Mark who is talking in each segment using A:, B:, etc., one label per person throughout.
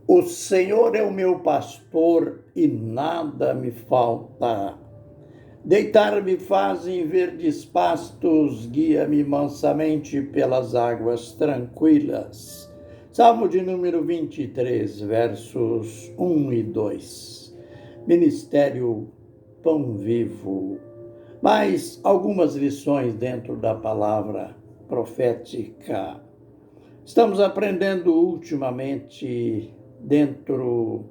A: O Senhor é o meu pastor e nada me falta. Deitar-me faz em verdes pastos, guia-me mansamente pelas águas tranquilas. Salmo de número 23, versos 1 e 2. Ministério Pão Vivo. Mais algumas lições dentro da palavra profética. Estamos aprendendo ultimamente dentro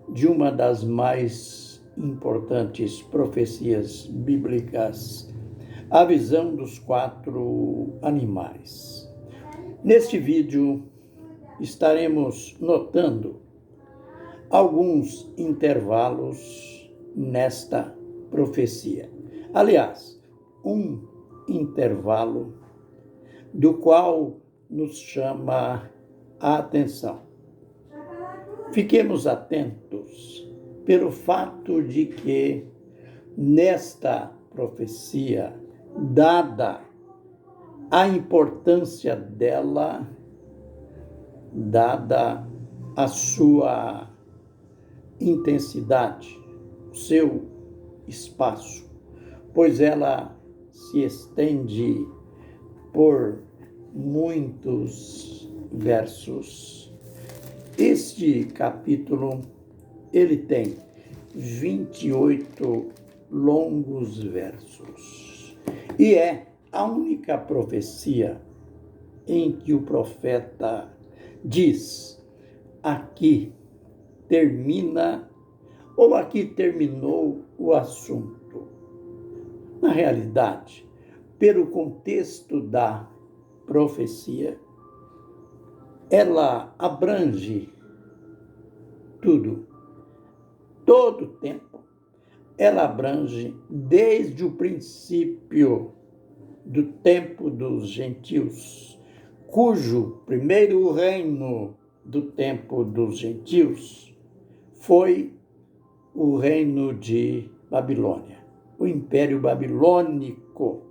A: de uma das mais importantes profecias bíblicas, a visão dos 4 animais. Neste vídeo estaremos notando alguns intervalos nesta profecia. Aliás, um intervalo do qual nos chama a atenção. Fiquemos atentos pelo fato de que nesta profecia, dada a importância dela, dada a sua intensidade, o seu espaço, pois ela se estende por muitos versos. Este capítulo, ele tem 28 longos versos. E é a única profecia em que o profeta diz: aqui termina, ou aqui terminou o assunto. Na realidade, pelo contexto da profecia, ela abrange tudo, todo o tempo. Ela abrange desde o princípio do tempo dos gentios, cujo primeiro reino do tempo dos gentios foi o reino de Babilônia, o Império Babilônico.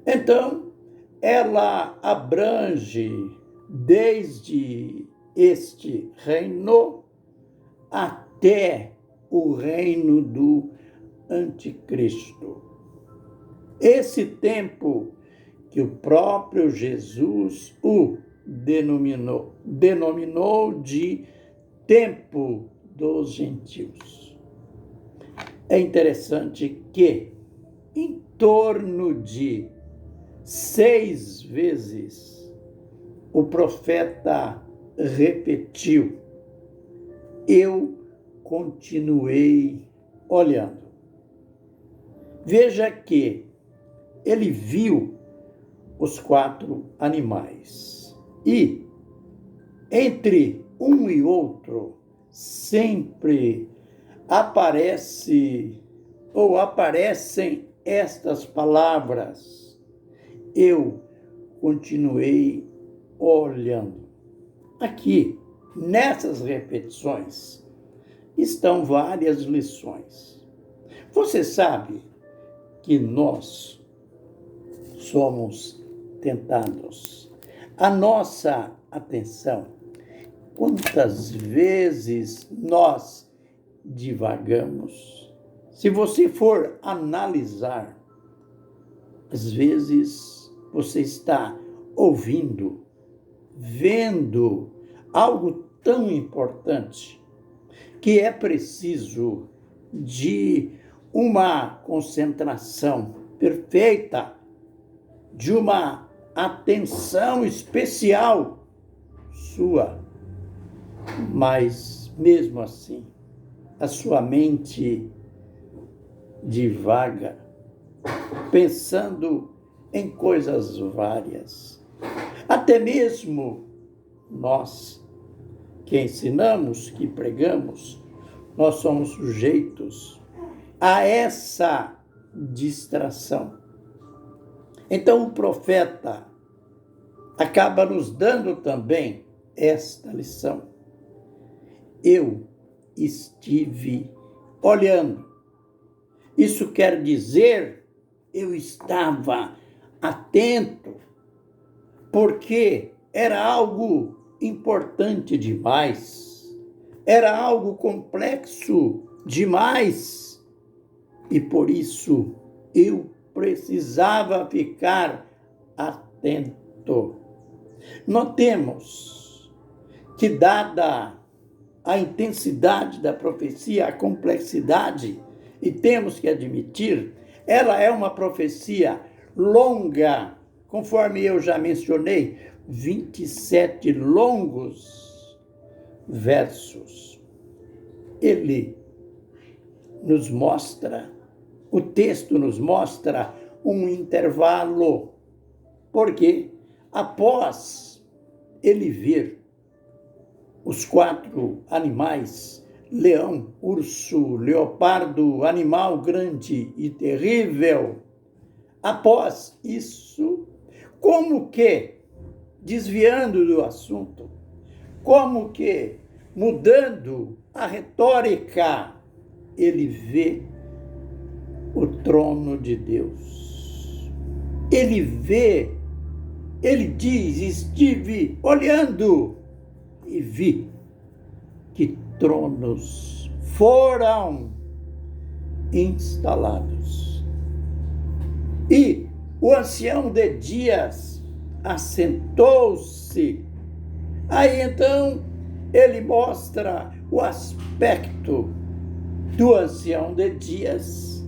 A: Então, ela abrange desde este reino até o reino do Anticristo. Esse tempo que o próprio Jesus o denominou de tempo dos gentios. É interessante que, em torno de 6 vezes, o profeta repetiu: eu continuei olhando. Veja que ele viu os 4 animais e entre um e outro sempre aparecem estas palavras: eu continuei olhando. Aqui, nessas repetições, estão várias lições. Você sabe que nós somos tentados. A nossa atenção, quantas vezes nós divagamos? Se você for analisar, às vezes você está ouvindo, vendo algo tão importante que é preciso de uma concentração perfeita, de uma atenção especial sua, mas mesmo assim a sua mente divaga, pensando em coisas várias. Até mesmo nós que ensinamos, que pregamos, nós somos sujeitos a essa distração. Então o profeta acaba nos dando também esta lição. Eu estive olhando. Isso quer dizer, eu estava atento, porque era algo importante demais. era algo complexo demais e por isso eu precisava ficar atento. Notemos que, dada a intensidade da profecia, a complexidade, e temos que admitir, ela é uma profecia longa, conforme eu já mencionei, 27 longos versos. Ele nos mostra, o texto nos mostra um intervalo, porque após ele ver os 4 animais, leão, urso, leopardo, animal grande e terrível, após isso, como que, desviando do assunto, como que, mudando a retórica, ele vê o trono de Deus. Ele vê, ele diz, estive olhando e vi que tronos foram instalados. E o ancião de dias assentou-se. Aí então ele mostra o aspecto do ancião de dias.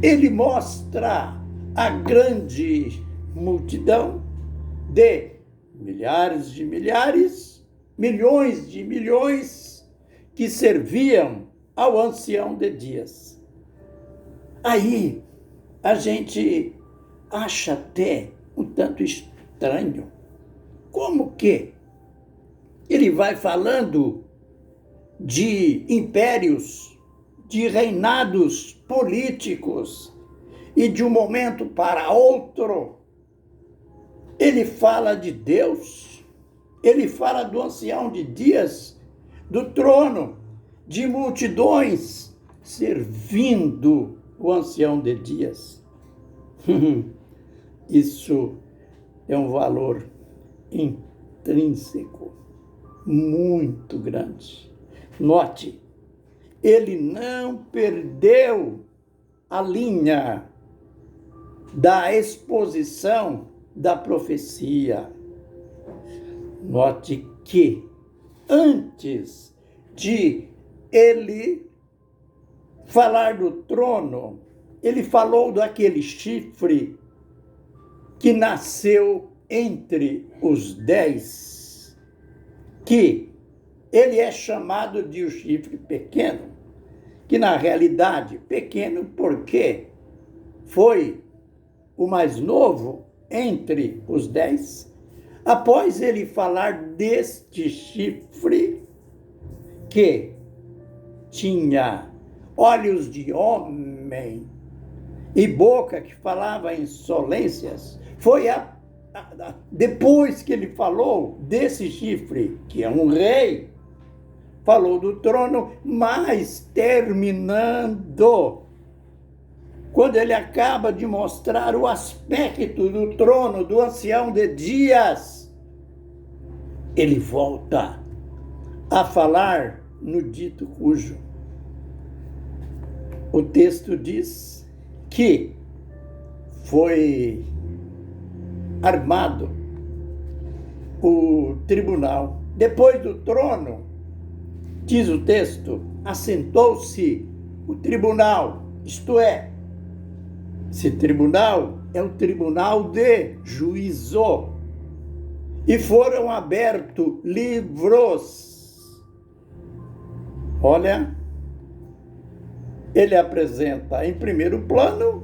A: Ele mostra a grande multidão de milhares de milhares, milhões de milhões que serviam ao ancião de dias. Aí a gente acha até um tanto estranho. Como que ele vai falando de impérios, de reinados políticos, e de um momento para outro ele fala de Deus, ele fala do ancião de dias, do trono, de multidões servindo o ancião de dias. Isso é um valor intrínseco muito grande. Note, ele não perdeu a linha da exposição da profecia. Note que antes de ele falar do trono, ele falou daquele chifre que nasceu entre os 10, que ele é chamado de o chifre pequeno, que na realidade pequeno porque foi o mais novo entre os 10. Após ele falar deste chifre que tinha olhos de homem e boca que falava insolências, foi depois que ele falou desse chifre, que é um rei, falou do trono, mas terminando, quando ele acaba de mostrar o aspecto do trono do ancião de dias, ele volta a falar no dito cujo. O texto diz que foi armado o tribunal. Depois do trono, diz o texto, assentou-se o tribunal, isto é, esse tribunal é o tribunal de juízo. E foram abertos livros. Olha, ele apresenta em primeiro plano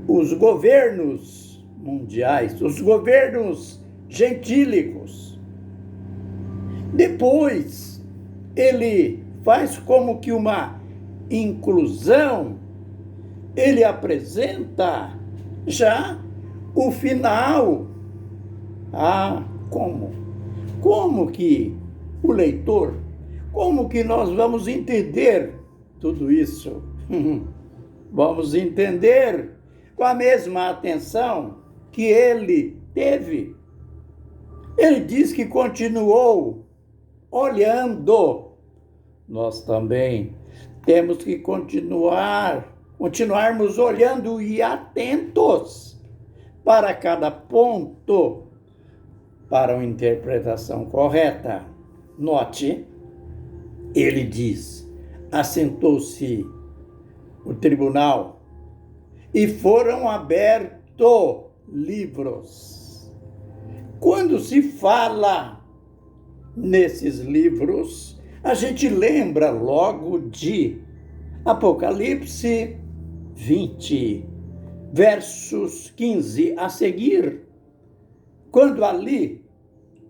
A: os governos mundiais, os governos gentílicos. Depois, ele faz como que uma inclusão, ele apresenta já o final. Como? Como que o leitor, como que nós vamos entender tudo isso? Vamos entender com a mesma atenção que ele teve. Ele diz que continuou olhando, nós também temos que continuarmos olhando e atentos para cada ponto, para uma interpretação correta. Note, ele diz: assentou-se o tribunal e foram abertos livros. Quando se fala nesses livros, a gente lembra logo de Apocalipse 20, versos 15 a seguir, quando ali,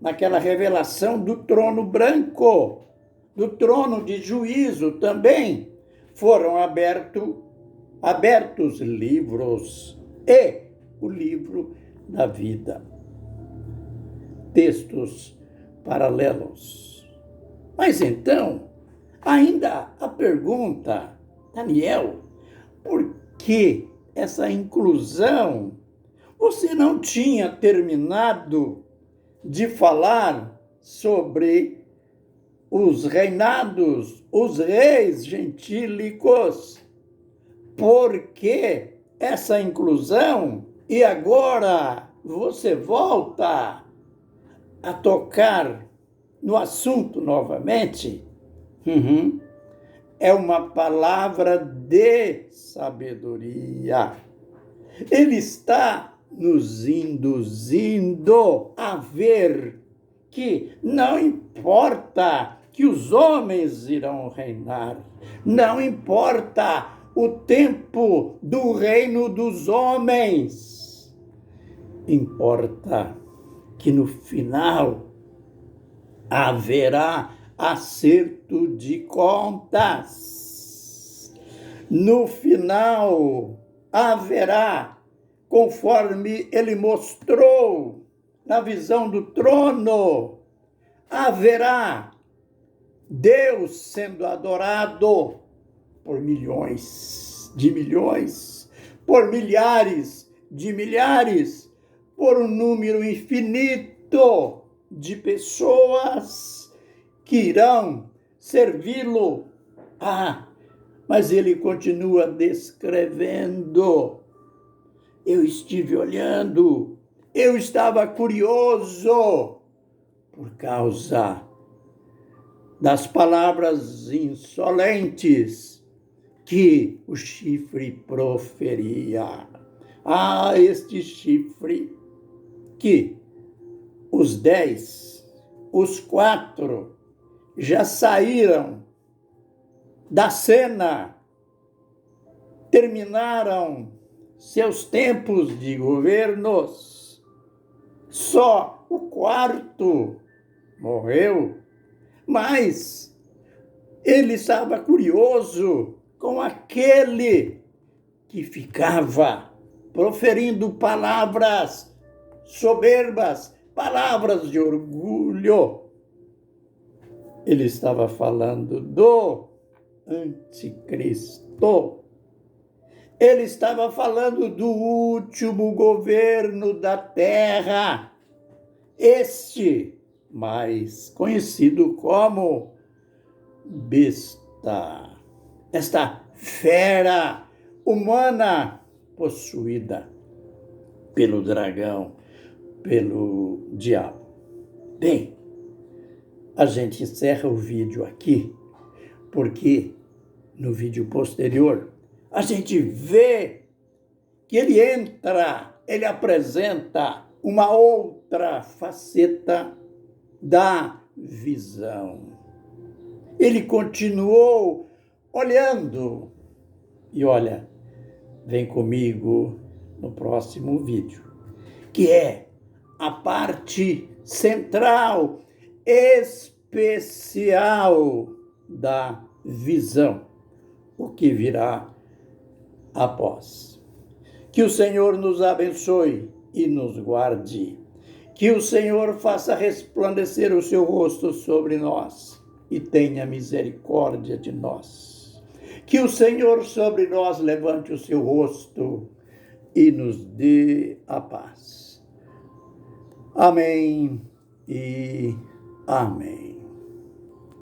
A: naquela revelação do trono branco, do trono de juízo também, foram abertos livros e o livro da vida. Textos paralelos. Mas então, ainda a pergunta, Daniel, por que essa inclusão? Você não tinha terminado de falar sobre os reinados, os reis gentílicos? Por que essa inclusão? E agora você volta a tocar no assunto novamente? É uma palavra de sabedoria. Ele está nos induzindo a ver que não importa que os homens irão reinar, não importa o tempo do reino dos homens, importa que no final haverá acerto de contas. No final haverá, conforme ele mostrou na visão do trono, haverá Deus sendo adorado por milhões de milhões, por milhares de milhares, por um número infinito de pessoas que irão servi-lo. Mas ele continua descrevendo. Eu estive olhando, eu estava curioso por causa das palavras insolentes que o chifre proferia. Este chifre que os 10, os 4 já saíram da cena, terminaram seus tempos de governos. Só o 4º morreu, mas ele estava curioso com aquele que ficava proferindo palavras soberbas, palavras de orgulho. Ele estava falando do anticristo. Ele estava falando do último governo da terra, este mais conhecido como besta, esta fera humana possuída pelo dragão, pelo diabo. Bem, a gente encerra o vídeo aqui, porque no vídeo posterior a gente vê que ele apresenta uma outra faceta da visão. Ele continuou olhando. E olha, vem comigo no próximo vídeo, que é a parte central, especial da visão, o que virá após. Que o Senhor nos abençoe e nos guarde. Que o Senhor faça resplandecer o seu rosto sobre nós e tenha misericórdia de nós. Que o Senhor sobre nós levante o seu rosto e nos dê a paz. Amém e amém.